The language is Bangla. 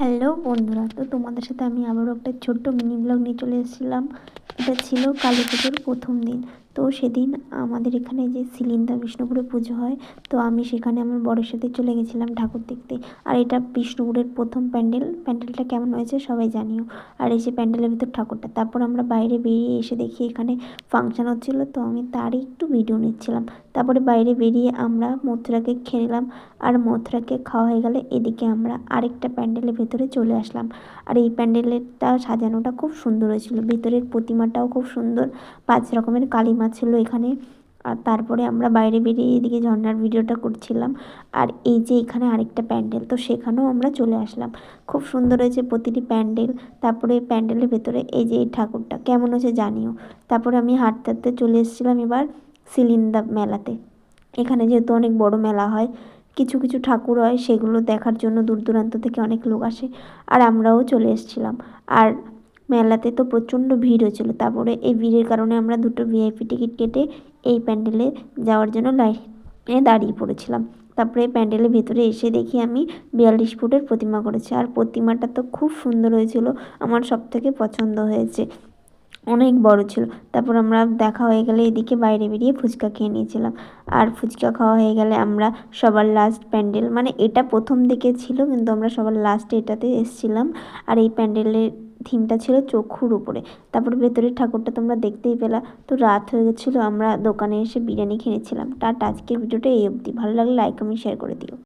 হ্যালো বন্ধুরা, তো তোমাদের সাথে আমি আবারও একটা ছোট্ট মিনি ব্লগ নিয়ে চলে এসেছিলাম। এটা ছিল কালী পুজোর প্রথম দিন। তো সেদিন আমাদের এখানে যে সিলিন্দা বিষ্ণুপুরে পুজো হয়, তো আমি সেখানে আমার বরের সাথে চলে গেছিলাম ঠাকুর দেখতে। আর এটা বিষ্ণুপুরের প্রথম প্যান্ডেলটা কেমন হয়েছে সবাই জানিও। আর এই যে প্যান্ডেলের ভিতর ঠাকুরটা, তারপর আমরা বাইরে বেরিয়ে এসে দেখি এখানে ফাংশান হচ্ছিলো, তো আমি তারই একটু ভিডিও নিচ্ছিলাম। তারপরে বাইরে বেরিয়ে আমরা মথুরা কেক খেয়ে নিলাম। আর মথুরা কেক খাওয়া হয়ে গেলে এদিকে আমরা আরেকটা প্যান্ডেলের ভেতরে চলে আসলাম। আর এই প্যান্ডেলেরটা সাজানোটা খুব সুন্দর হয়েছিল, ভেতরের প্রতিমাটাও খুব সুন্দর, 5 রকমের কালী মা ছিল এখানে। আর তারপরে আমরা বাইরে বেরিয়ে এদিকে ঝর্ণার ভিডিওটা করছিলাম। আর এই যে এখানে আরেকটা প্যান্ডেল, তো সেখানেও আমরা চলে আসলাম। খুব সুন্দর হয়েছে প্রতিটি প্যান্ডেল। তারপরে প্যান্ডেলের ভেতরে এই যে এই ঠাকুরটা কেমন হয়েছে জানিও। তারপরে আমি হাঁটতে হাঁটতে চলে এসেছিলাম এবার সিলিন্দা মেলাতে। এখানে যেহেতু অনেক বড় মেলা হয়, কিছু কিছু ঠাকুর হয়, সেগুলো দেখার জন্য দূর দূরান্ত থেকে অনেক লোক আসে। আর আমরাও চলে এসেছিলাম। আর মেলাতে তো প্রচণ্ড ভিড় হয়েছিল। তারপরে এই ভিড়ের কারণে আমরা দুটো ভিআইপি টিকিট কেটে এই প্যান্ডেলে যাওয়ার জন্য লাইনে দাঁড়িয়ে পড়েছিলাম। তারপরে প্যান্ডেলের ভেতরে এসে দেখি আমি 42 ফুটের প্রতিমা করেছে। আর প্রতিমাটা তো খুব সুন্দর হয়েছিল, আমার সব থেকে পছন্দ হয়েছে, অনেক বড় ছিল। তারপর আমরা দেখা হয়ে গেলে এদিকে বাইরে বেরিয়ে ফুচকা খেয়ে নিয়েছিলাম। আর ফুচকা খাওয়া হয়ে গেলে আমরা সবার লাস্ট প্যান্ডেল, মানে এটা প্রথম দিকে ছিল কিন্তু আমরা সবার লাস্টে এটাতে এসেছিলাম। আর এই প্যান্ডেলের থিমটা ছিল চক্ষুর উপরে। তারপরে ভেতরের ঠাকুরটা তোমরা দেখতেই পেলা। তো রাত হয়ে গেছিলো, আমরা দোকানে এসে বিরিয়ানি খেয়েছিলাম। টাটা, আজকের ভিডিওটা এই অবধি। ভালো লাগলে লাইক কমেন্ট শেয়ার করে দিও।